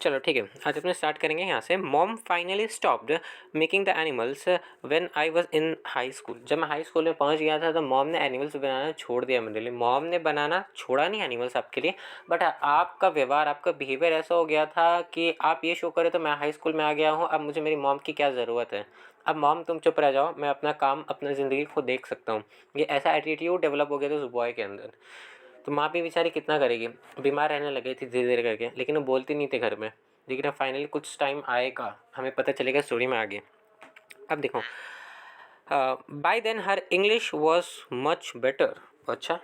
चलो ठीक है, आज अपने स्टार्ट करेंगे यहाँ से। Mom finally stopped making the animals when I was in high school. जब मैं हाई स्कूल में पहुँच गया था तो मॉम ने एनिमल्स बनाना छोड़ दिया मेरे लिए। मॉम ने बनाना छोड़ा नहीं एनिमल्स आपके लिए, बट आपका व्यवहार, आपका बिहेवियर ऐसा हो गया था कि आप ये शो करे तो मैं हाई स्कूल में आ गया हूँ, अब मुझे मेरी मॉम की क्या ज़रूरत है। अब मॉम तुम चुप रह जाओ, मैं अपना काम, अपना ज़िंदगी को देख सकता हूँ। ये ऐसा एटीट्यूड डेवलप हो गया था उस बॉय के अंदर। तो माँ भी बेचारी कितना करेगी, बीमार रहने लगी थी धीरे धीरे करके, लेकिन वो बोलती नहीं थी घर में। लेकिन अब फाइनली कुछ टाइम आएगा, हमें पता चलेगा स्टोरी में आगे। अब देखो, by then her English was much better. अच्छा,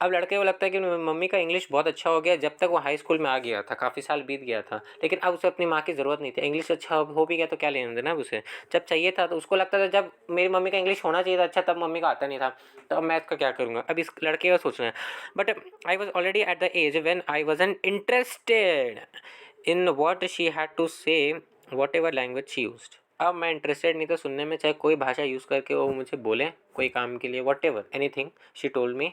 अब लड़के को लगता है कि मम्मी का इंग्लिश बहुत अच्छा हो गया जब तक वो हाई स्कूल में आ गया था, काफ़ी साल बीत गया था। लेकिन अब उसे अपनी माँ की ज़रूरत नहीं थी, इंग्लिश अच्छा हो भी गया तो क्या लेना देना अब उसे। जब चाहिए था तो उसको लगता था जब मेरी मम्मी का इंग्लिश होना चाहिए था अच्छा, तब मम्मी का आता नहीं था, तो अब मैं इसका क्या करूँगा। अब इस लड़के का सोचना है। But I was already at the age when I was an interested in what she had to say, whatever language she used. अब मैं इंटरेस्टेड नहीं था सुनने में, चाहे कोई भाषा यूज़ करके वो मुझे बोले कोई काम के लिए, what ever anything she told me.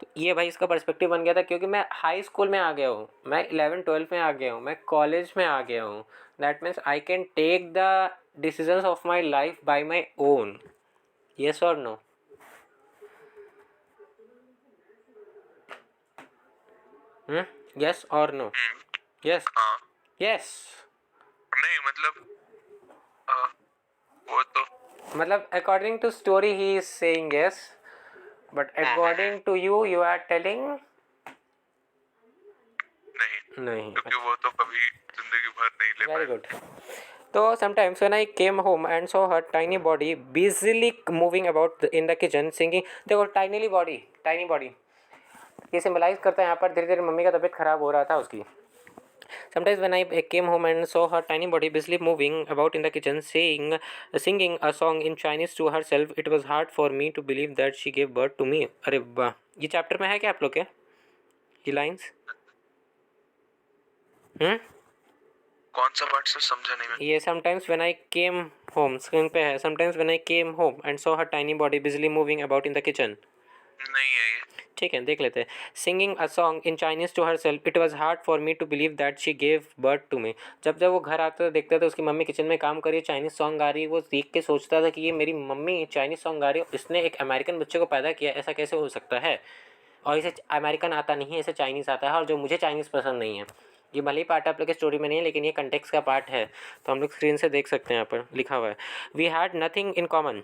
तो ये भाई इसका पर्सपेक्टिव बन गया था, क्योंकि मैं हाई स्कूल में आ गया हूँ, मैं 11-12 में आ गया हूँ, मैं कॉलेज में आ गया हूँ। That means I can take the decisions of my life by my own. Yes और नो? यस और नो? यस। हाँ। यस। नहीं मतलब वो तो मतलब according to story he is saying yes, but according to you, you are telling नहीं, नहीं। क्योंकि अच्छा, वो तो कभी जिंदगी भर नहीं ले वेरी पाए। गुड। तो sometimes when I came home and saw her tiny body busily moving about in the kitchen singing, देखो टाइनी बॉडी ये सिम्बलाइज करता है यहाँ पर, धीरे धीरे मम्मी का तबीयत खराब हो रहा था उसकी। Sometimes when I came home and saw her tiny body busily moving about in the kitchen singing a song in Chinese to herself, it was hard for me to believe that she gave birth to me. अरे वाह, ये chapter में है क्या आप लोग के ये लाइंस? कौन सा पार्ट से समझा नहीं मैं? ये sometimes when I came home, screen पे है। Sometimes when I came home and saw her tiny body busily moving about in the kitchen. नहीं है ये। ठीक है, देख लेते हैं। Singing a song in Chinese to herself, it was hard for me to believe that she gave birth to me. जब जब वो घर आता था, देखता था उसकी मम्मी किचन में काम कर रही है, चाइनीज सॉन्ग गा रही है, वो देख के सोचता था कि ये मेरी मम्मी चाइनीज सॉन्ग गा रही है, इसने एक अमेरिकन बच्चे को पैदा किया, ऐसा कैसे हो सकता है। और इसे अमेरिकन आता नहीं है, इसे चाइनीज़ आता है, और जो मुझे चाइनीज़ पसंद नहीं है। ये भले ही पार्ट आप लोग के स्टोरी में नहीं है, लेकिन ये कंटेक्स्ट का पार्ट है, तो हम लोग स्क्रीन से देख सकते हैं। यहाँ पर लिखा हुआ है, we had nothing in common,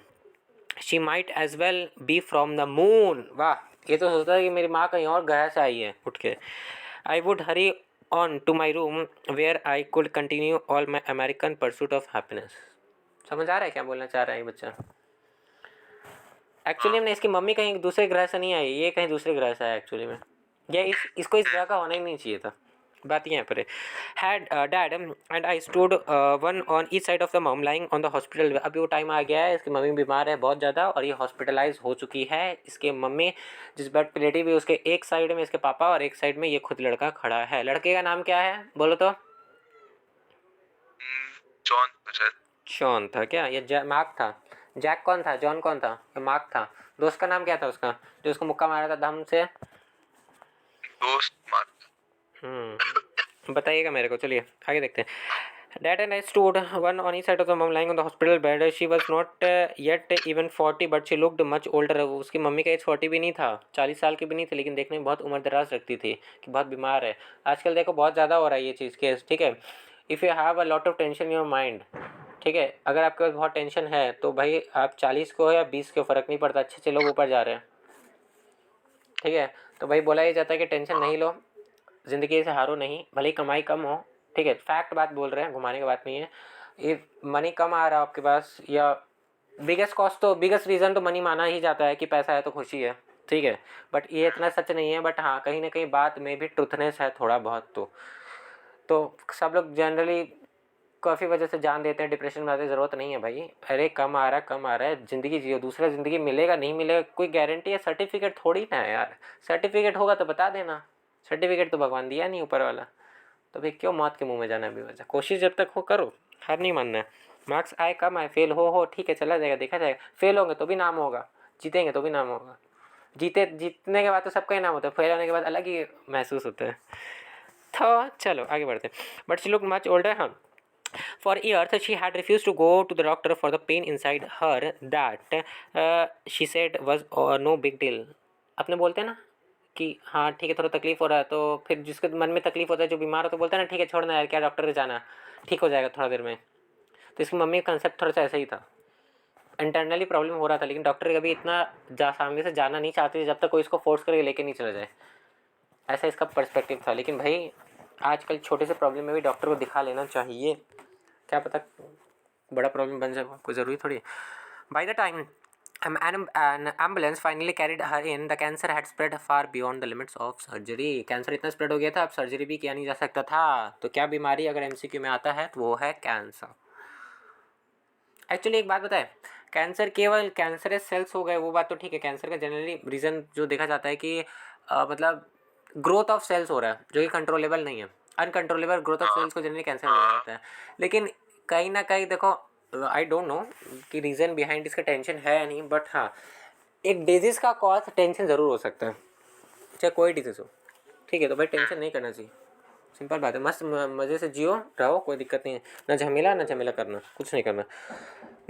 she might as well be from the moon. वाह, ये तो सोचता है कि मेरी माँ कहीं और ग्रह से आई है उठ के। I would hurry on to my room where I could continue all my American pursuit of happiness. समझ आ रहा है क्या बोलना चाह रहा है ये बच्चा? एक्चुअली में इसकी मम्मी कहीं दूसरे ग्रह से नहीं आई, ये कहीं दूसरे ग्रह से आया एक्चुअली में। ये इसको इस ग्रह का होना ही नहीं चाहिए था। बात यहाँ पर है। Had dad and I stood one on each side of the mom lying on the hospital. अभी वो टाइम आ गया है, इसकी मम्मी बीमार है बहुत ज़्यादा और ये हॉस्पिटलाइज हो चुकी है। इसके मम्मी जिस बेड पर लेटी हुई, उसके एक साइड में इसके पापा और एक साइड में ये खुद लड़का खड़ा है। लड़के का नाम क्या है बोलो तो? जॉन शायद। शॉन था क्या? ये मार्क था? जैक कौन था, जॉन कौन था? ये मार्क था। दोस्त का नाम क्या था उसका, जो उसको मुक्का मारा था धम से? दोस्त मार्क। बताइएगा मेरे को। चलिए आगे देखते हैं। Dad and I stood one on each side of the mom lying on the hospital bed. She was not yet even 40 but she looked much older. उसकी मम्मी का एज 40 भी नहीं था, 40 साल की भी नहीं थी, लेकिन देखने में बहुत उम्र दराज लगती थी कि बहुत बीमार है। आजकल देखो बहुत ज़्यादा हो रहा है ये चीज़ केस, ठीक है। If you have a lot of tension in your mind, ठीक है, अगर आपके पास बहुत टेंशन है तो भाई आप 40 को या 20 को फ़र्क नहीं पड़ता, अच्छे अच्छे लोग ऊपर जा रहे हैं, ठीक है। तो भाई बोला ये जाता है कि टेंशन नहीं लो, ज़िंदगी से हारो नहीं, भले ही कमाई कम हो, ठीक है, फैक्ट बात बोल रहे हैं, घुमाने की बात नहीं है। इफ मनी कम आ रहा है आपके पास, या बिगेस्ट कॉस्ट तो बिगेस्ट रीज़न तो मनी माना ही जाता है कि पैसा है तो खुशी है, ठीक है। बट ये इतना सच नहीं है, बट हाँ कहीं ना कहीं बात में भी ट्रुथनेस है थोड़ा बहुत। तो सब लोग जनरली काफ़ी वजह से जान देते हैं, डिप्रेशन में आते, ज़रूरत नहीं है भाई। अरे कम आ रहा है, ज़िंदगी जियो, दूसरा ज़िंदगी मिलेगा नहीं मिलेगा कोई गारंटी है? सर्टिफिकेट थोड़ी ना है यार। सर्टिफिकेट होगा तो बता देना, सर्टिफिकेट तो भगवान दिया नहीं ऊपर वाला, तो भाई क्यों मौत के मुंह में जाना बेवजह। कोशिश जब तक हो करो, हार नहीं मानना है। मार्क्स आए कम आए, फेल हो ठीक है, चला जाएगा, देखा जाएगा। फेल होंगे तो भी नाम होगा, जीतेंगे तो भी नाम होगा। जीतने के बाद तो सबका ही नाम होता है, फेल होने के बाद अलग ही महसूस होता है। तो चलो आगे बढ़ते हैं. But she look much older. हाँ. For years, she had refused to go to the doctor for the pain inside her that she said was no big deal. अपने बोलते हैं ना कि हाँ ठीक है थोड़ा तकलीफ हो रहा है, तो फिर जिसके मन में तकलीफ होता है जो बीमार हो तो बोलता है ना ठीक है छोड़ना यार क्या डॉक्टर के जाना, ठीक हो जाएगा थोड़ा देर में. तो इसकी मम्मी का कंसेप्ट थोड़ा सा ऐसा ही था. इंटरनली प्रॉब्लम हो रहा था लेकिन डॉक्टर कभी इतना सामने से जाना नहीं चाहते थे जब तक कोई इसको फोर्स करके लेके नहीं चला जाए. ऐसा इसका पर्सपेक्टिव था. लेकिन भाई आजकल छोटे से प्रॉब्लम में भी डॉक्टर को दिखा लेना चाहिए, क्या पता बड़ा प्रॉब्लम बन जाए, कोई ज़रूरी थोड़ी है. By the time an ambulance finally carried her in, the cancer had spread far beyond the limits of surgery. Cancer इतना स्प्रेड हो गया था अब सर्जरी भी किया नहीं जा सकता था. तो क्या बीमारी अगर एमसीक्यू में आता है तो वो है कैंसर. एक्चुअली एक बात बताए, कैंसर केवल कैंसरस सेल्स हो गए वो बात तो ठीक है. कैंसर का जनरली रीज़न जो देखा जाता है कि मतलब ग्रोथ ऑफ सेल्स हो रहा है जो कि कंट्रोलेबल नहीं है. अनकंट्रोलेबल ग्रोथ ऑफ सेल्स को जनरली कैंसर बोला जाता है. लेकिन कहीं ना कहीं देखो आई डोंट नो कि रीज़न बिहाइंड इसका टेंशन है या नहीं, बट हाँ एक डिजीज़ का कॉज टेंशन ज़रूर हो सकता है चाहे कोई डिजीज़ हो. ठीक है तो भाई टेंशन नहीं करना चाहिए. सिंपल बात है. मस्त मज़े से जियो रहो, कोई दिक्कत नहीं है. ना झमेला ना झमेला करना, कुछ नहीं करना.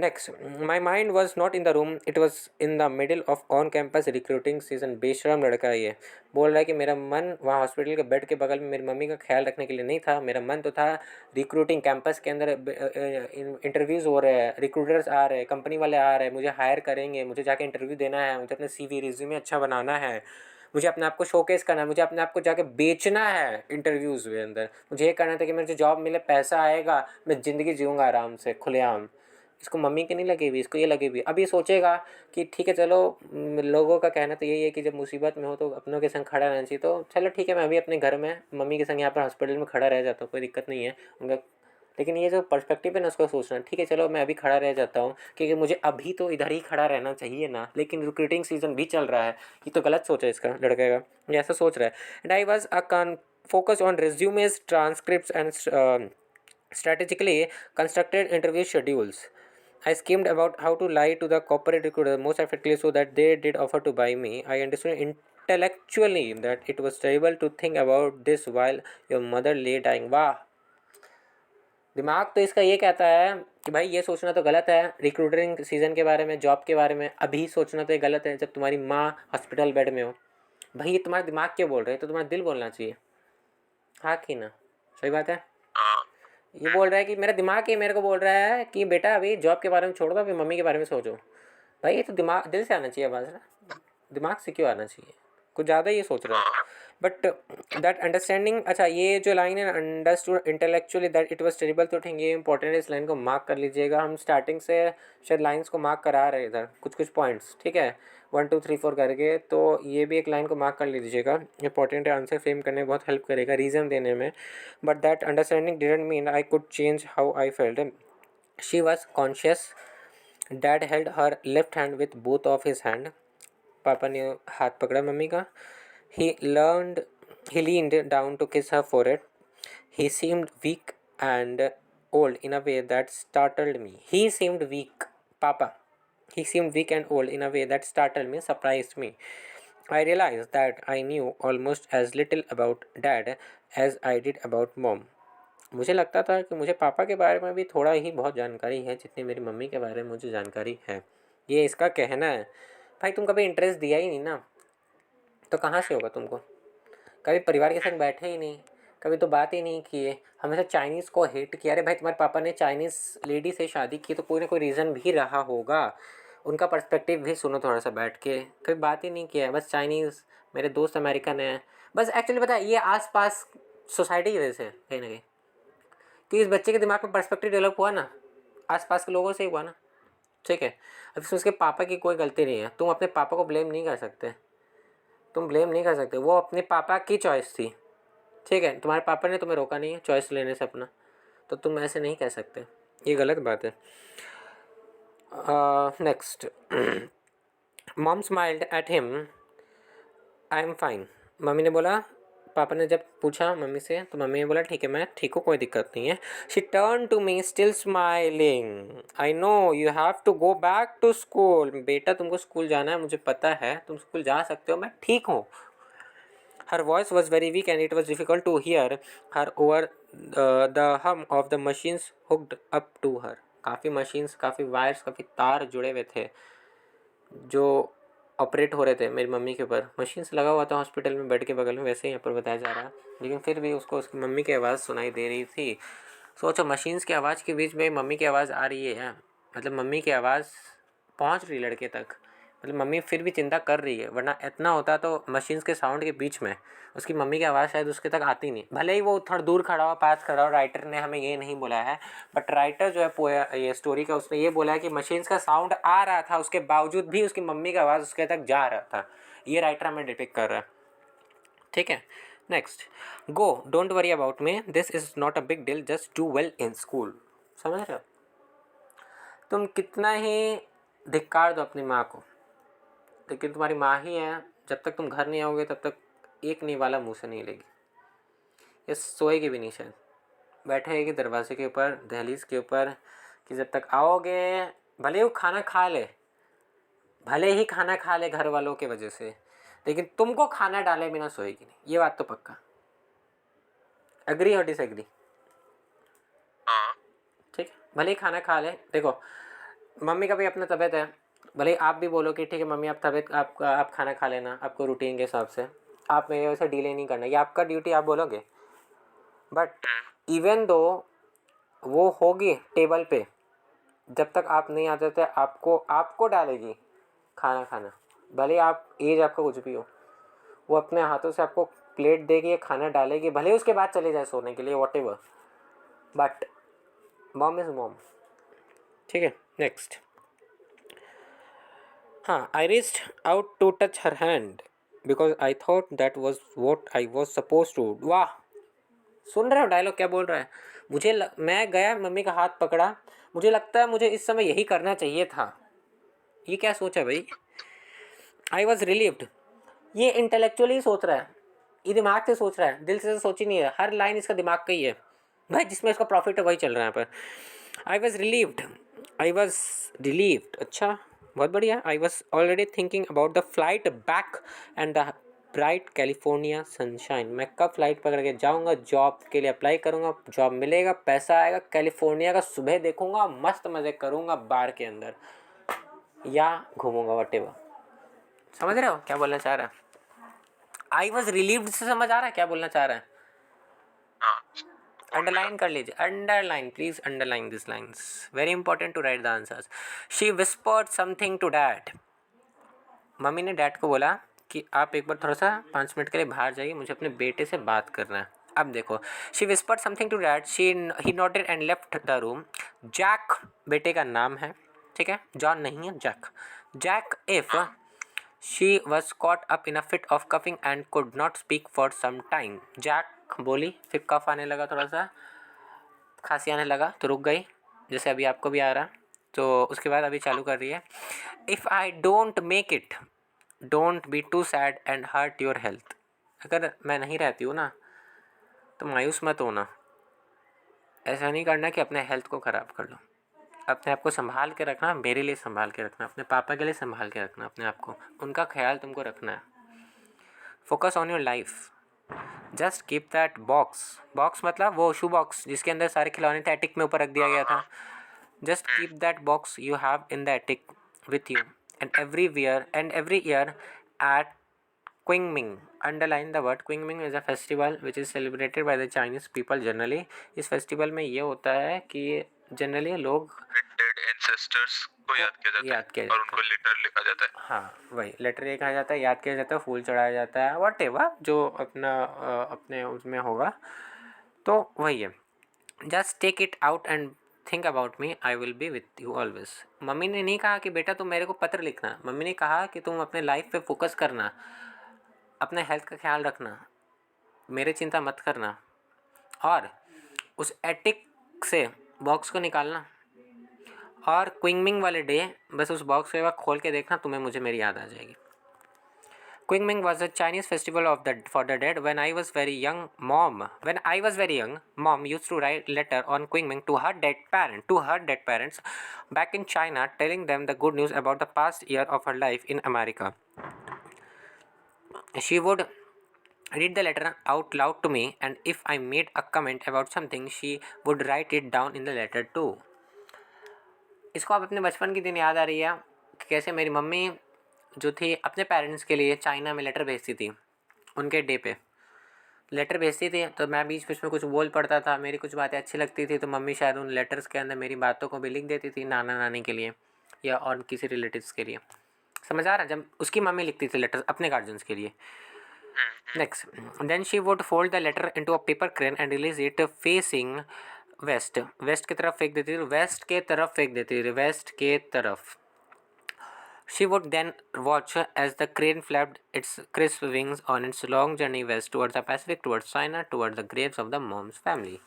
Next. My mind was not in the room, it was in the middle of on campus recruiting season. बेशरम लड़का है ये. बोल रहा है कि मेरा मन वहाँ हॉस्पिटल के बेड के बगल में मेरी मम्मी का ख्याल रखने के लिए नहीं था. मेरा मन तो था रिक्रूटिंग कैंपस के अंदर इंटरव्यूज़ हो रहे हैं, रिक्रूटर्स आ रहे हैं, कंपनी वाले आ रहे हैं, मुझे हायर करेंगे, मुझे जाके इंटरव्यू देना है, मुझे अपने CV रिज्यूमे अच्छा बनाना है, मुझे अपने आप को शोकेस करना है, मुझे अपने आप को जाके बेचना है इंटरव्यूज़ के अंदर. मुझे ये करना था कि मुझे जॉब मिले, पैसा आएगा, मैं ज़िंदगी जीऊँगा आराम से खुलेआम. इसको मम्मी की नहीं लगी हुई, इसको ये लगी हुई. अब ये सोचेगा कि ठीक है चलो लोगों का कहना तो यही है कि जब मुसीबत में हो तो अपनों के संग खड़ा रहना चाहिए. तो चलो ठीक है मैं अभी अपने घर में मम्मी के संग यहाँ पर हॉस्पिटल में खड़ा रह जाता हूँ, कोई दिक्कत नहीं है उनका. लेकिन ये जो पर्सपेक्टिव है ना उसको सोचना ठीक है चलो मैं अभी खड़ा रह जाता हूँ क्योंकि मुझे अभी तो इधर ही खड़ा रहना चाहिए ना, लेकिन रिक्रूटिंग सीजन भी चल रहा है. ये तो गलत सोच है इसका लड़के का, ये ऐसा सोच रहा है. And I was focused on resumes, transcripts, and strategically constructed interview schedules. I schemed about how to lie to the corporate recruiter most effectively so that they did offer to buy me. I understood intellectually that it was terrible to think about this while your mother lay dying. वाह. दिमाग तो इसका ये कहता है कि भाई ये सोचना तो गलत है रिक्रूटिंग सीज़न के बारे में, जॉब के बारे में. अभी सोचना तो ये गलत है जब तुम्हारी माँ हॉस्पिटल बेड में हो. भाई ये तुम्हारा दिमाग क्यों बोल रहे है, तो तुम्हारा दिल बोलना चाहिए. हाँ कि ना, सही बात है. ये बोल रहा है कि मेरा दिमाग ही मेरे को बोल रहा है कि बेटा अभी जॉब के बारे में छोड़ दो, अभी मम्मी के बारे में सोचो. भाई ये तो दिमाग दिल से आना चाहिए आवाज़ ना, दिमाग से क्यों आना चाहिए. कुछ ज़्यादा ये सोच रहा है. But that understanding. अच्छा ये जो लाइन है understood intellectually that it was terrible to think, ये इंपॉर्टेंट है. इस लाइन को मार्क कर लीजिएगा. हम स्टार्टिंग से शायद लाइंस को मार्क करा रहे हैं इधर कुछ कुछ पॉइंट्स. ठीक है 1 2 3 4 करके, तो ये भी एक लाइन को मार्क कर लीजिएगा. इंपॉर्टेंट है, आंसर फ्रेम करने में बहुत हेल्प करेगा, रीज़न देने में. But that understanding didn't mean I could change how I felt. She was conscious. Dad held her left hand with both of his hand. पापा ने हाथ पकड़ा मम्मी का. He learned. He leaned down to kiss her forehead. He seemed weak and old in a way that startled me. He seemed weak, Papa. He seemed weak and old in a way that startled me, surprised me. I realized that I knew almost as little about Dad as I did about Mom. मुझे लगता था कि मुझे पापा के बारे में भी थोड़ा ही बहुत जानकारी है जितनी मेरी मम्मी के बारे में मुझे जानकारी है. ये इसका कहना है. भाई तुम कभी इंटरेस्ट दिया ही नहीं ना, तो कहाँ से होगा तुमको. कभी परिवार के संग बैठे ही नहीं, कभी तो बात ही नहीं किए, हमेशा चाइनीज़ को हेट किया. अरे भाई तुम्हारे पापा ने चाइनीज़ लेडी से शादी की तो कोई ना कोई रीज़न भी रहा होगा. उनका पर्सपेक्टिव भी सुनो थोड़ा सा बैठ के. कभी बात ही नहीं किया है, बस चाइनीज़. मेरे दोस्त अमेरिकन है बस. एक्चुअली पता है ये आसपास सोसाइटी की वजह से कहीं ना कहीं, कि इस बच्चे के दिमाग में पर्सपेक्टिव डेवलप हुआ ना आसपास के लोगों से ही हुआ ना. ठीक है अब इसमें उसके पापा की कोई गलती नहीं है. तुम अपने पापा को ब्लेम नहीं कर सकते, तुम ब्लेम नहीं कर सकते. वो अपने पापा की चॉइस थी. ठीक है तुम्हारे पापा ने तुम्हें रोका नहीं है चॉइस लेने से अपना, तो तुम ऐसे नहीं कह सकते, ये गलत बात है. Next. Mom smiled at him. I am fine. Mummy ने बोला, पापा ने जब पूछा मम्मी से तो मम्मी ने बोला ठीक है मैं ठीक हूँ, कोई दिक्कत नहीं है. She turn to me still smiling. I know you have to go back to school. बेटा तुमको स्कूल जाना है मुझे पता है, तुम स्कूल जा सकते हो, मैं ठीक हूँ. Her voice was very weak and it was difficult to hear her over the hum of the machines hooked up to her. काफ़ी मशीन्स, काफ़ी वायर्स, काफ़ी तार जुड़े हुए थे जो ऑपरेट हो रहे थे मेरी मम्मी के ऊपर। मशीन्स लगा हुआ था हॉस्पिटल में बेड के बगल में, वैसे ही यहाँ पर बताया जा रहा है, लेकिन फिर भी उसको उसकी मम्मी की आवाज़ सुनाई दे रही थी। सोचो, मशीन्स की आवाज़ के बीच में मम्मी की आवाज़ आ रही है, मतलब मम्मी की आवाज़ पहुँच रही लड़के तक, मतलब मम्मी फिर भी चिंता कर रही है, वरना इतना होता तो मशीन्स के साउंड के बीच में उसकी मम्मी की आवाज़ शायद उसके तक आती नहीं। भले ही वो थोड़ा दूर खड़ा हो, पास खड़ा हो, राइटर ने हमें ये नहीं बोला है, बट राइटर जो है ये स्टोरी का, उसने ये बोला है कि मशीन्स का साउंड आ रहा था, उसके बावजूद भी उसकी मम्मी का आवाज़ उसके तक जा रहा था। ये राइटर हमें डिपिक्ट कर रहा है, ठीक है। Next, go don't worry about me, this is not a big deal, just do well in school. समझ रहे हो? तुम कितना ही धिक्कार दो अपनी माँ को, लेकिन तुम्हारी माँ ही है, जब तक तुम घर नहीं आओगे तब तक एक नहीं वाला मुँह से नहीं लेगी। ये सोएगी भी नहीं शायद, बैठे रहेगी दरवाजे के ऊपर, दहलीज के ऊपर, कि जब तक आओगे, भले ही वो खाना खा ले, भले ही खाना खा ले घर वालों के वजह से, लेकिन तुमको खाना डाले बिना सोएगी नहीं। ये बात तो पक्का। एग्री और डिसएग्री? हाँ। ठीक है, भले ही खाना खा ले। देखो, मम्मी का भी अपना तबीयत है, भले ही आप भी बोलो कि ठीक है मम्मी आप तबीयत आप खाना खा लेना आपको रूटीन के हिसाब से, आप मेरे वजह से डिले नहीं करना, ये आपका ड्यूटी, आप बोलोगे। बट इवन दो वो होगी टेबल पे, जब तक आप नहीं आते थे आपको डालेगी खाना खाना, भले आप एज आपका कुछ भी हो, वो अपने हाथों से आपको प्लेट देगी या खाना डालेगी, भले ही उसके बाद चले जाए सोने के लिए, whatever, but mom is mom. ठीक है, नेक्स्ट। हाँ, I reached out to touch her hand because I thought that was what I was suppose to. वाह, सुन रहे हो डायलॉग क्या बोल रहा है? मैं गया, मम्मी का हाथ पकड़ा, मुझे लगता है मुझे इस समय यही करना चाहिए था। ये क्या सोचा भाई? I was relieved. ये इंटेलेक्चुअली सोच रहा है, ये दिमाग से सोच रहा है, दिल से तो सोच ही नहीं है, हर लाइन इसका दिमाग का ही है भाई, जिसमें इसका प्रॉफिट है वही चल रहा है यहाँ पर। I was relieved, I was relieved, अच्छा बहुत बढ़िया। आई was already thinking about the flight back and the bright California sunshine. मैं कब फ्लाइट पकड़ के जाऊँगा, जॉब के लिए अप्लाई करूँगा, जॉब मिलेगा, पैसा आएगा, कैलिफोर्निया का सुबह देखूँगा, मस्त मज़े करूँगा बार के अंदर या घूमूंगा, वटेवर। समझ रहे हो क्या बोलना चाह रहा है? आई वॉज रिलीव्ड से समझ आ रहा है क्या बोलना चाह रहा है? हाँ। अंडरलाइन कर लीजिए, underline please, underline this lines, very important to write the answers. She whispered something to dad. Mummy ने डैड को बोला कि आप एक बार थोड़ा सा 5 मिनट के लिए बाहर जाइए, मुझे अपने बेटे से बात करना है। अब देखो, she whispered something to dad, he noted and left the room. Jack बेटे का नाम है, ठीक है, जॉन नहीं है, Jack. Jack if she was caught up in a fit of coughing and could not speak for some time. Jack बोली, फिर कफ आने लगा, थोड़ा सा खांसी आने लगा तो रुक गई, जैसे अभी आपको भी आ रहा, तो उसके बाद अभी चालू कर रही है। If I don't make it don't be too sad and hurt your health. अगर मैं नहीं रहती हूँ ना तो मायूस मत होना, ऐसा नहीं करना कि अपने हेल्थ को ख़राब कर लो। अपने आप को संभाल के रखना, मेरे लिए संभाल के रखना, अपने पापा के लिए संभाल के रखना, अपने आप को, उनका ख्याल तुमको रखना है। Focus on your life, just keep that box मतलब वो शू बॉक्स जिसके अंदर सारे खिलौने थे, एटिक में ऊपर रख दिया गया था। Just keep that box you have in the attic with you and every year at Qingming. Underline the word Qingming is a festival which is celebrated by the Chinese people generally. इस festival में ये होता है कि generally लोग dead ancestors को याद किया जाता याद किया है और जाता उनको लेटर लिखा जाता है। हाँ वही लेटर लिखा जाता है, याद किया जाता है, फूल चढ़ाया जाता है, वट एवर जो अपने उसमें होगा, तो वही है। Just take it out and think about me, I will be with you always. Mummy ने नहीं कहा कि बेटा तुम मेरे को पत्र लिखना, मम्मी ने कहा कि तुम अपने लाइफ पे फोकस करना, अपने हेल्थ का ख्याल रखना, मेरे चिंता मत करना, और उस एटिक से बॉक्स को निकालना, और क्विंगमिंग वाले डे बस उस बॉक्स को एक बार खोल के देखना, तुम्हें मुझे मेरी याद आ जाएगी। Qingming was a Chinese festival for the dead. When I was very young, mom used to write letter on Qingming to her dead parents back in China, telling them the good news about the past year of her life in America. She would read the letter out loud to me, and if I made a comment about something, she would write it down in the letter too. इसको अब अपने बचपन की दिन याद आ रही है कि कैसे मेरी मम्मी जो थी अपने पेरेंट्स के लिए चाइना में लेटर भेजती थी, उनके डे पे लेटर भेजती थी। तो मैं बीच बीच में कुछ बोल पड़ता था, मेरी कुछ बातें अच्छी लगती थी तो मम्मी शायद उन लेटर्स के अंदर मेरी बातों को भी लिख देती थी, नाना नानी के लिए या और किसी रिलेटिव्स के लिए। समझ आ रहा है? जब उसकी मम्मी लिखती थी लेटर्स अपने गार्जियंस के लिए। Next, then she would fold the letter into a paper crane and release it facing west. West की तरफ फेंक देती थी, वेस्ट के तरफ फेंक देती थी, वेस्ट के तरफ। She would then watch as the crane flapped its crisp wings on its long journey west towards the Pacific, towards China, towards the graves of the mom's family.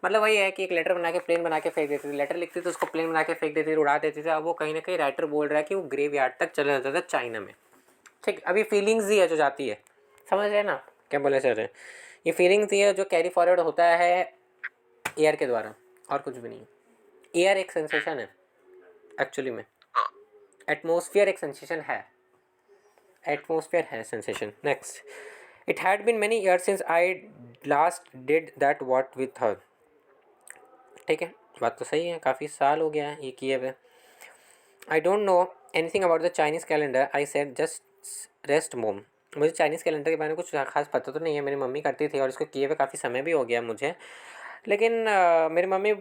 मतलब वही है कि एक लेटर बना के प्लेन बना के फेंक देती थी, लेटर लिखती थी उसको प्लेन बना के फेंक देती थी, उड़ा देती थी। अब वो कहीं ना कहीं राइटर बोल रहा है कि वो ग्रेव यार्ड तक चला जाता था चाइना में। ठीक, अभी फीलिंग्स ही है जो जाती है, समझ रहे हैं ना क्या बोले सर? ये फीलिंग्स ही है जो कैरी फॉरवर्ड होता है एयर के द्वारा, और कुछ भी नहीं। एयर एक सेंसेशन है एक्चुअली में, हाँ। एटमोसफियर एक सेंसेशन है, एटमोसफियर है sensation. Next, it had been many years since I last did that what with her. ठीक है, बात तो सही है, काफ़ी साल हो गया है ये किए हुए। I don't know anything about the Chinese calendar, I said just rest मोम। मुझे चाइनीज़ कैलेंडर के बारे में कुछ खास पता तो नहीं है, मेरी मम्मी करती थी और इसको किए हुए काफ़ी समय भी हो गया मुझे। लेकिन मेरी मम्मी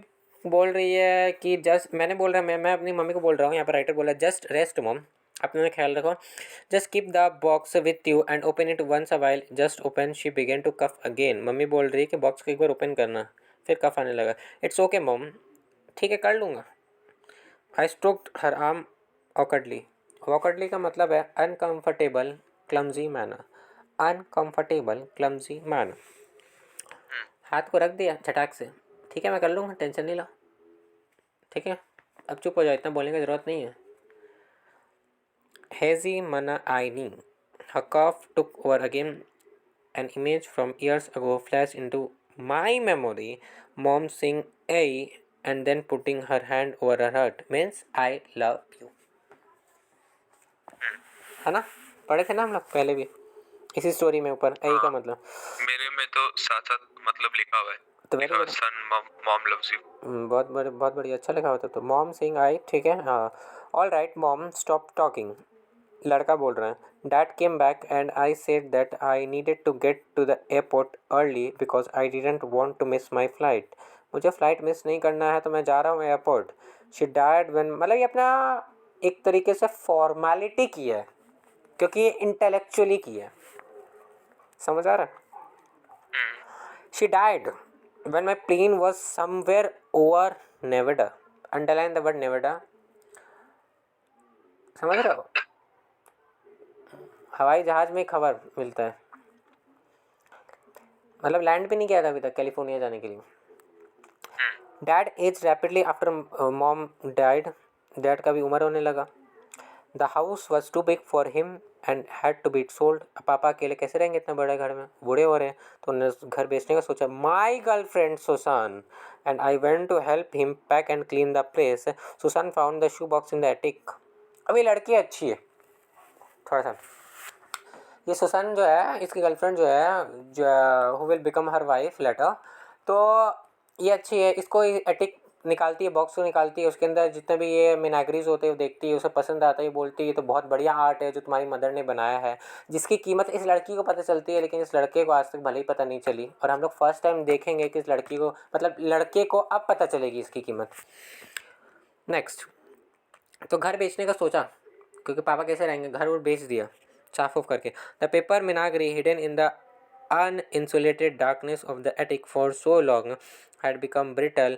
बोल रही है कि जस्ट, मैंने बोल रहा मैं अपनी मम्मी को बोल रहा हूँ, यहाँ पर राइटर बोला जस्ट रेस्ट मोम, अपना ख्याल रखो। Just keep the box with you and open it once a while, just open. She began to cough again. Mummy बोल रही है कि बॉक्स को एक बार ओपन करना, फिर कफ आने लगा। इट्स ओके मॉम, ठीक है कर लूँगा। I stroked her arm awkwardly. Awkwardly का मतलब है uncomfortable clumsy manner, uncomfortable clumsy manner. हाथ को रख दिया झटाक से, ठीक है मैं कर लूँगा, टेंशन नहीं लो, ठीक है अब चुप हो जाओ, इतना बोलने की ज़रूरत नहीं है। हेजी मना आईनी, her cough took over again. An image from years ago flashed into my memory. Mom saying "Hey" and then putting her hand over her heart means I love you. है ना? पढ़े थे ना हम लोग पहले भी इसी स्टोरी में ऊपर "Hey" का मतलब। मेरे में तो साथ साथ मतलब लिखा हुआ है। तो very good, son mom loves you. बहुत बढ़िया, अच्छा लिखा होता। तो मॉम सिंग आई, ठीक है हाँ। All right mom stop talking, लड़का बोल रहा है। Dad came back and I said that I needed to get to the airport early because I didn't want to miss my flight. मुझे फ़्लाइट मिस नहीं करना है तो मैं जा रहा हूँ एयरपोर्ट। शी डैड व्हेन, मतलब ये अपना एक तरीके से फॉर्मेलिटी की है क्योंकि ये इंटेलेक्चुअली की है, समझ आ रहा है? She died when my plane was somewhere over Nevada. Underline the word Nevada. समझ रहे हो? हवाई जहाज में खबर मिलता है, मतलब लैंड भी नहीं किया था अभी तक कैलिफोर्निया जाने के लिए। Dad aged rapidly after mom died, dad का भी उम्र होने लगा। The house was too big for him and had to be sold. पापा अकेले कैसे रहेंगे इतने बड़े घर में, बूढ़े हो रहे हैं, तो उन्होंने घर बेचने का सोचा। My girlfriend Susan and I went to help him pack and clean the place. Susan found the shoe box in the attic. अभी लड़की अच्छी है थोड़ा सा, ये सुसान जो है इसकी गर्लफ्रेंड जो है, जो who will become her wife later, तो ये अच्छी है। इसको एटिक निकालती है, बॉक्स को निकालती है, उसके अंदर जितने भी ये मिनाग्रीज होते हैं वो देखती है, उसे पसंद आता है, ये बोलती है ये तो बहुत बढ़िया आर्ट है जो तुम्हारी मदर ने बनाया है, जिसकी कीमत इस लड़की को पता चलती है लेकिन इस लड़के को आज तक भले ही पता नहीं चली। और हम लोग फर्स्ट टाइम देखेंगे कि इस लड़की को, मतलब लड़के को अब पता चलेगी इसकी कीमत। नेक्स्ट, तो घर बेचने का सोचा क्योंकि पापा कैसे रहेंगे, घर वो बेच दिया साफ ऑफ करके। The paper menagerie hidden in the uninsulated darkness of the attic for so long had become brittle,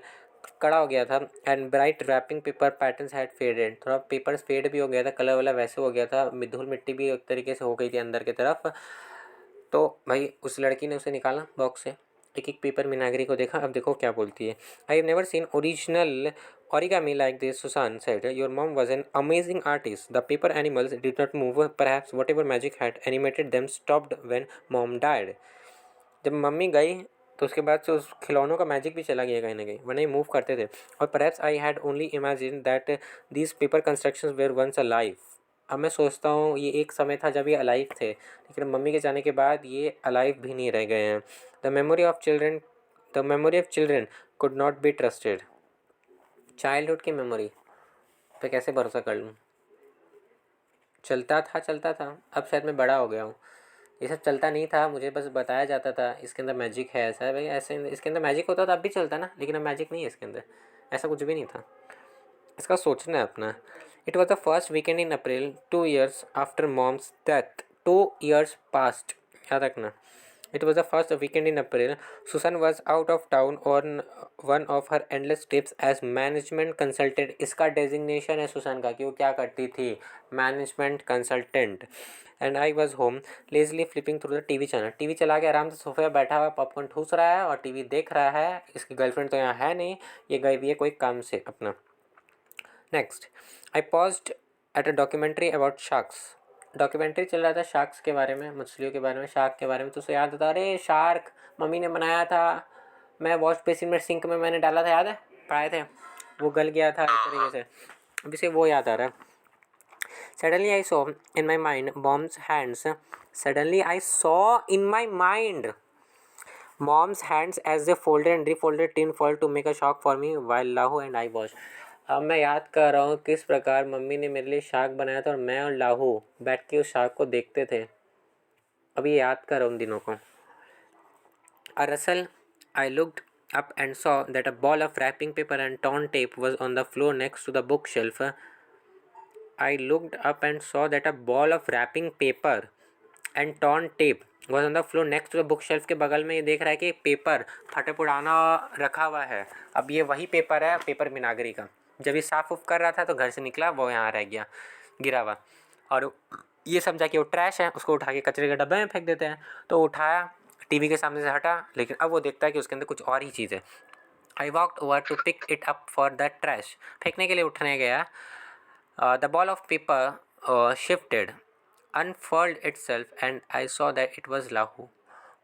कड़ा हो गया था। And bright wrapping paper patterns had faded, थोड़ा पेपर फेड भी हो गया था, कलर वाला वैसे हो गया था, धूल मिट्टी भी एक तरीके से हो गई थी अंदर की तरफ। तो भाई उस लड़की ने उसे निकाला बॉक्स से, एक एक पेपर मिनागरी को देखा। अब देखो क्या बोलती है। I have never seen original origami like this, Susan said. Your mom was an amazing artist. The paper animals did not move. Perhaps whatever magic had animated them stopped when mom died. जब mummy गई तो उसके बाद से उस खिलौनों का magic भी चला गया कहीं ना कहीं, वरना ये मूव करते थे। और perhaps I had only imagined that these paper constructions were once alive. अब मैं सोचता हूँ ये एक समय था जब ये अलाइव थे, लेकिन मम्मी के जाने के बाद ये अलाइव भी नहीं रह गए हैं। The memory of children could not be trusted. Childhood की मेमोरी पे कैसे भरोसा कर लूँ? चलता था, अब शायद मैं बड़ा हो गया हूँ। ये सब चलता नहीं था, मुझे बस बताया जाता था इसके अंदर मैजिक है, ऐसा है भाई, ऐसे इसके अंदर मैजिक होता तो अब भी चलता ना, लेकिन अब मैजिक नहीं है इसके अंदर, ऐसा कुछ भी नहीं था। इसका सोचना है अपना। It was the first weekend in April 2 years after mom's death. 2 years past, याद रखना। It was the first weekend in April. Susan was out of town on one of her endless trips as management consultant. इसका designation है Susan का कि वो क्या करती थी, management consultant. And I was home lazily flipping through the TV channel. TV चला के आराम से सोफे पर बैठा हुआ पॉपकॉर्न ठूस रहा है और टीवी देख रहा है। इसकी गर्लफ्रेंड तो यहाँ है नहीं, ये गई हुई है कोई काम से अपना। Next, I paused at a documentary about sharks. Documentary चल रहा था शार्क्स के बारे में, मछलियों के बारे में, शार्क के बारे में। तो उसे याद आता, अरे शार्क मम्मी ने बनाया था, मैं वॉश बेसिन में सिंक में मैंने डाला था, याद है, पढ़ाए थे, वो गल गया था इस तरीके से। अब इसे वो याद आ रहा है। Suddenly I saw in my mind mom's hands. Suddenly I saw in my mind mom's hands as they folded and refolded tin foil to make a shock for me while Lahu and I watched। अब मैं याद कर रहा हूँ किस प्रकार mummy ने मेरे लिए शाक बनाया था और मैं और लाहू बैठ के उस शाक को देखते थे। अभी याद कर रहा हूँ उन दिनों को। A rustle, I looked up and saw that a ball of wrapping paper and torn tape was on the floor next to the bookshelf। I looked up and saw that a ball of wrapping paper and torn tape was on the floor next to the book shelf के बगल में ये देख रहा है कि paper फटे पुराना रखा हुआ है। अब ये वही पेपर है, पेपर मिनागरी का। जब ये साफ उफ कर रहा था तो घर से निकला, वो यहाँ रह गया गिरा हुआ, और ये समझा कि वो ट्रैश है, उसको उठा के कचरे के डब्बे में फेंक देते हैं। तो उठाया, टीवी के सामने से हटा, लेकिन अब वो देखता है कि उसके अंदर कुछ और ही चीज़ है। I walked over to pick it up for the trash. फेंकने के लिए उठने गया। The ball of paper shifted, unfurled itself and I saw that it was Laohu.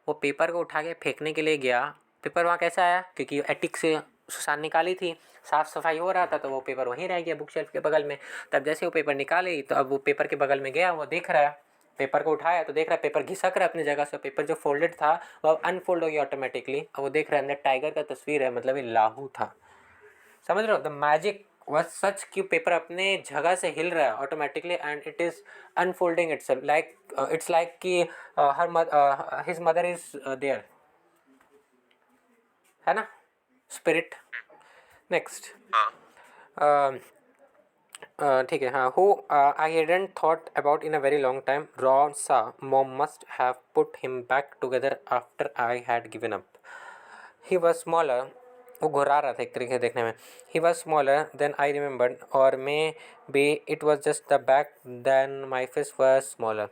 वो पेपर को उठा के फेंकने के लिए गया। पेपर वहाँ कैसे आया? क्योंकि एटिक से सुसान निकाली थी, साफ़ सफाई हो रहा था, तो वो पेपर वहीं रह गया बुक शेल्फ के बगल में। तब जैसे वो पेपर निकाली तो अब वो पेपर के बगल में गया, वो देख रहा है, पेपर को उठाया तो देख रहा है पेपर घिसक रहा है अपनी जगह से। पेपर जो फोल्डेड था वो अब अनफोल्ड हो गया ऑटोमेटिकली। अब वो देख रहा है अंदर टाइगर का तस्वीर है, मतलब ये लाहू था। समझ रहे हो? द मैजिक वॉज सच कि पेपर अपने जगह से हिल रहा है automatically and it is unfolding itself like it's like कि हिज मदर इज देयर, है ना, स्पिरिट। नेक्स्ट, ठीक है, हाँ। Who I hadn't thought about in a very long time. रॉन सा mom must have put him back together after I had given up. He was smaller, वो घुरा रहा था एक तरीके से देखने में। He was smaller than I remembered, or may be it was just the back then my face was smaller.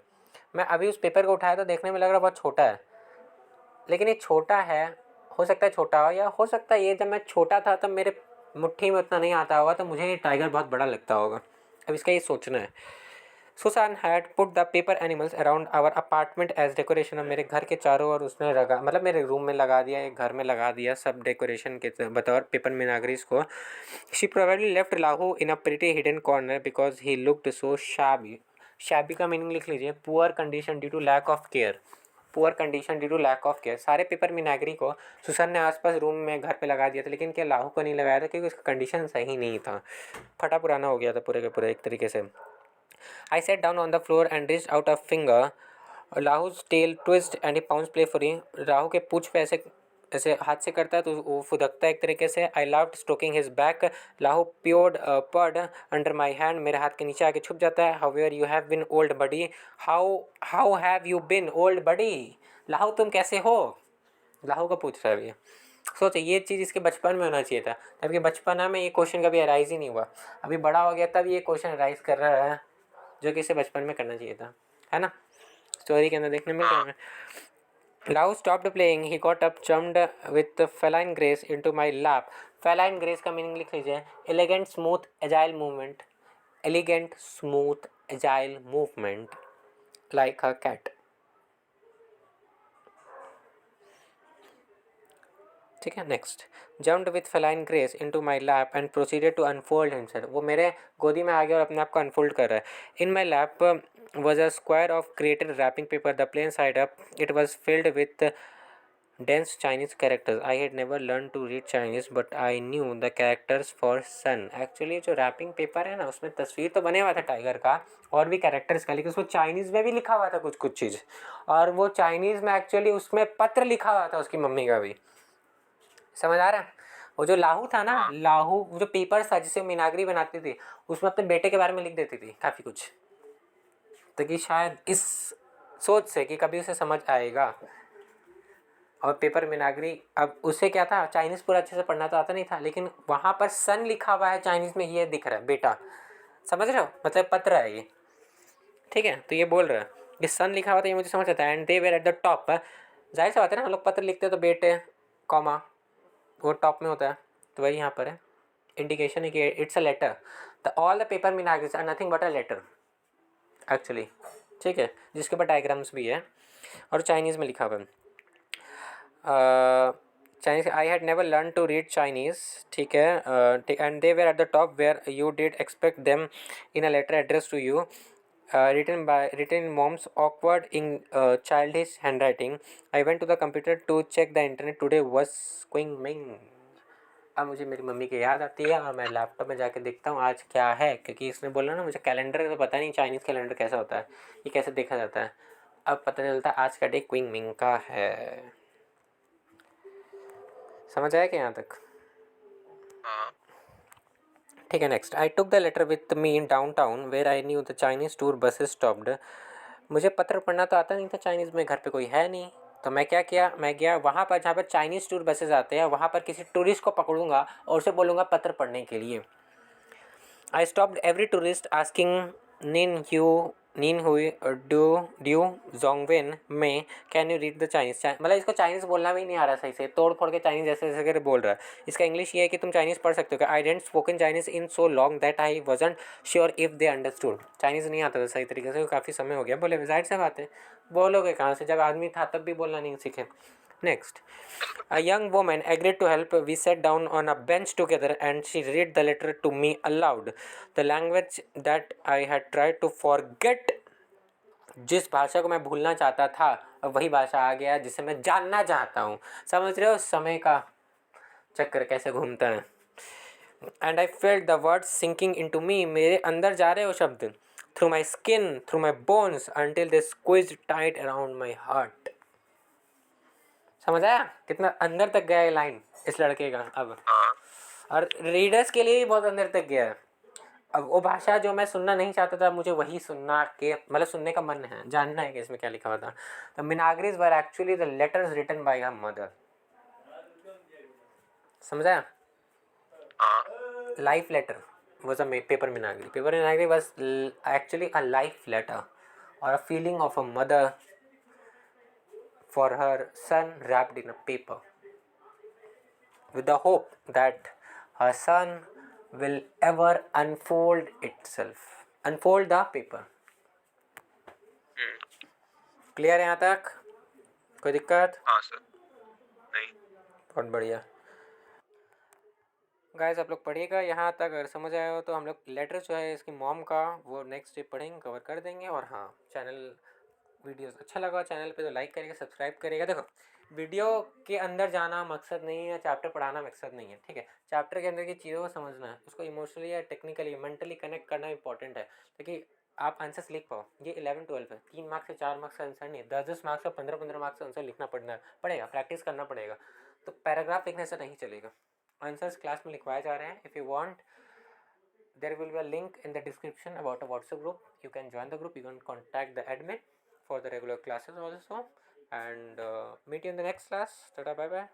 मैं अभी उस पेपर को उठाया तो देखने में लग रहा बहुत छोटा है, लेकिन ये छोटा है, हो सकता है छोटा हो, या हो सकता है ये जब मैं छोटा था तब मेरे मुट्ठी में उतना नहीं आता होगा, तो मुझे ये टाइगर बहुत बड़ा लगता होगा। अब इसका ये सोचना है। Susan had put the paper animals around our apartment as decoration. अब मेरे घर के चारों ओर उसने लगा, मतलब मेरे रूम में लगा दिया, एक घर में लगा दिया, सब डेकोरेशन के बतौर पेपर मिनागरीज को। शी प्रोबेबली लेफ्ट लाहू in a pretty hidden corner because he looked so shabby. Shabby का मीनिंग लिख लीजिए, poor condition due to lack of care. Poor condition due to lack of care. सारे paper menagerie को Susan ने आसपास room में घर पे लगा दिया था, लेकिन क्या लाहू को नहीं लगाया था क्योंकि उसका कंडीशन सही नहीं था, फटा पुराना हो गया था पूरे के पूरे एक तरीके से। I sat down on the floor and reached out a finger. Rahu's tail twisted and he pounced playfully. Rahu के पूंछ पे ऐसे ऐसे हाथ से करता है तो वो फुदकता है एक तरीके से। I loved stroking his back. लाहू purred under my hand. मेरे हाथ के नीचे आके छुप जाता है. However you have been, old buddy? How have you been, old buddy? लाहू तुम कैसे हो? लाहू का पूछ रहा है ये। सोचे ये चीज़ इसके बचपन में होना चाहिए था, जबकि बचपना में ये क्वेश्चन कभी अराइज ही नहीं हुआ। अभी बड़ा हो गया तब ये क्वेश्चन अराइज कर रहा है, जो कि इसे बचपन में करना चाहिए था, है ना। स्टोरी के अंदर देखने मिल रहा है। Rao stopped playing. He got up, jumped with feline grace into my lap. Feline grace का मीनिंग लिख लीजिए, elegant, smooth, agile movement. Elegant, smooth, agile movement, like a cat. ठीक है next, jumped with feline grace into my lap and proceeded to unfold himself, वो मेरे गोदी में आ गया और अपने आप को अनफोल्ड कर रहा है। In my lap was a square of created wrapping paper, the plain side up. It was filled with dense Chinese characters. I had never learned to read Chinese, but I knew the characters for sun. Actually जो wrapping paper है ना, उसमें तस्वीर तो बने हुआ था tiger का और भी कैरेक्टर्स का, लेकिन उसको चाइनीज़ में भी लिखा हुआ था कुछ कुछ चीज़, और वो चाइनीज़ में एक्चुअली उसमें पत्र लिखा हुआ था उसकी मम्मी का भी। समझ आ रहा है? वो जो लाहू था ना, लाहू वो जो पेपर था जिसे मीनागरी बनाती थी, उसमें अपने बेटे के बारे में लिख देती थी काफ़ी कुछ, ताकि शायद इस सोच से कि कभी उसे समझ आएगा। और पेपर मीनागरी, अब उसे क्या था, चाइनीज़ पूरा अच्छे से पढ़ना तो आता नहीं था, लेकिन वहाँ पर सन लिखा हुआ है चाइनीज़ में, ये दिख रहा है बेटा, समझ रहे हो, मतलब पत्र है ये, ठीक है। तो ये बोल रहा है कि सन लिखा हुआ था, ये मुझे समझ आता है। And they were at the top, जाहिर सी बात है ना, हम लोग पत्र लिखते हैं तो बेटे कॉमा वो टॉप में होता है, तो वही यहाँ पर है, इंडिकेशन है कि it's a letter. The all the paper menageries are nothing but a letter actually, ठीक है, जिसके ऊपर डायग्राम्स भी है और चाइनीज़ में लिखा हुआ है। Chinese, I had never learned to read Chinese, ठीक है, and they were at the top where you did expect them in a letter addressed to you, written in mom's awkward in childish handwriting. I went to the computer to check the internet. Today was Queen Ming. अब मुझे मेरी mummy की याद आती है और मैं laptop में जाके देखता हूँ आज क्या है, क्योंकि इसने बोला ना मुझे कैलेंडर तो पता नहीं चाइनीज़ कैलेंडर कैसा होता है, ये कैसे देखा जाता है। अब पता चलता है आज का डे क्विंग मिंग का है। समझ आया क्या यहाँ तक? हाँ। ठीक है next, I took the letter with me in downtown where I knew the Chinese tour buses stopped. मुझे पत्र पढ़ना तो आता नहीं था चाइनीज़ में, घर पे कोई है नहीं, तो मैं क्या किया, मैं गया वहाँ पर जहाँ पर चाइनीज़ टूर बसेस आते हैं, वहाँ पर किसी टूरिस्ट को पकड़ूंगा और उसे बोलूँगा पत्र पढ़ने के लिए। I stopped every tourist asking Nin Hui Du Zongwen में can you read the Chinese, मतलब इसको चाइनीज़ बोलना भी नहीं आ रहा सही से, तोड़ फोड़ के चाइनीज़ जैसे जैसे करके बोल रहा है। इसका इंग्लिश ये है कि तुम चाइनीज़ पढ़ सकते हो क्या? I hadn't spoken Chinese in so long that I wasn't sure if they understood. Chinese नहीं आता था सही तरीके से, काफ़ी समय हो गया। बोले जाहिर सी बात है, बोलोगे कहाँ से, जब आदमी था तब भी बोलना नहीं सीखे। Next, a young woman agreed to help. We sat down on a bench together and she read the letter to me aloud. The language that I had tried to forget, जिस भाषा को मैं भूलना चाहता था, अब वही भाषा आ गया जिसे मैं जानना चाहता हूँ। समझ रहे हो समय का चक्कर कैसे घूमता है? And I felt the words sinking into me, मेरे अंदर जा रहे हो शब्द, through my skin, through my bones, until they squeezed tight around my heart. समझ आया कितना अंदर तक गया है लाइन इस लड़के का अब, हाँ। और रीडर्स के लिए भी बहुत अंदर तक गया है। अब वो भाषा जो मैं सुनना नहीं चाहता था, मुझे वही सुनना के मतलब सुनने का मन है, जानना है कि इसमें क्या लिखा हुआ था। The menageries were actually the letters written by her mother. समझा? हाँ। Life letter was a paper minagri. Paper minagri was actually a life letter or a feeling of a mother for her son wrapped in a paper, with the hope that her son will ever unfold the paper. Clear है यहाँ तक? कोई दिक्कत? हाँ sir. नहीं। बहुत बढ़िया guys, आप लोग पढ़िएगा यहाँ तक। अगर समझ आया हो तो हम लोग लेटर जो है इसकी मॉम का वो नेक्स्ट डे पढ़ेंगे, कवर कर देंगे। और हाँ, चैनल वीडियोस अच्छा लगा चैनल पे तो लाइक करिएगा, सब्सक्राइब करिएगा। देखो, वीडियो के अंदर जाना मकसद नहीं है, चैप्टर पढ़ाना मकसद नहीं है, ठीक है। चैप्टर के अंदर की चीज़ों को समझना है, उसको इमोशनली या टेक्निकली मेंटली कनेक्ट करना इंपॉर्टेंट है, ताकि आप आंसर्स लिख पाओ। ये 11-12 है, 3 मार्क्स से 4 मार्क्स का आंसर नहीं है, 10-10 मार्क्स का 15-15 मार्क्स का आंसर लिखना पड़ेगा, प्रैक्टिस करना पड़ेगा। तो पैराग्राफ लिखने से नहीं चलेगा, आंसर्स क्लास में लिखवाए जा रहे हैं। If you want, there will be a link in the description about a WhatsApp group. You can join the group, you can contact the admin for the regular classes also, and meet you in the next class. Tada, bye bye.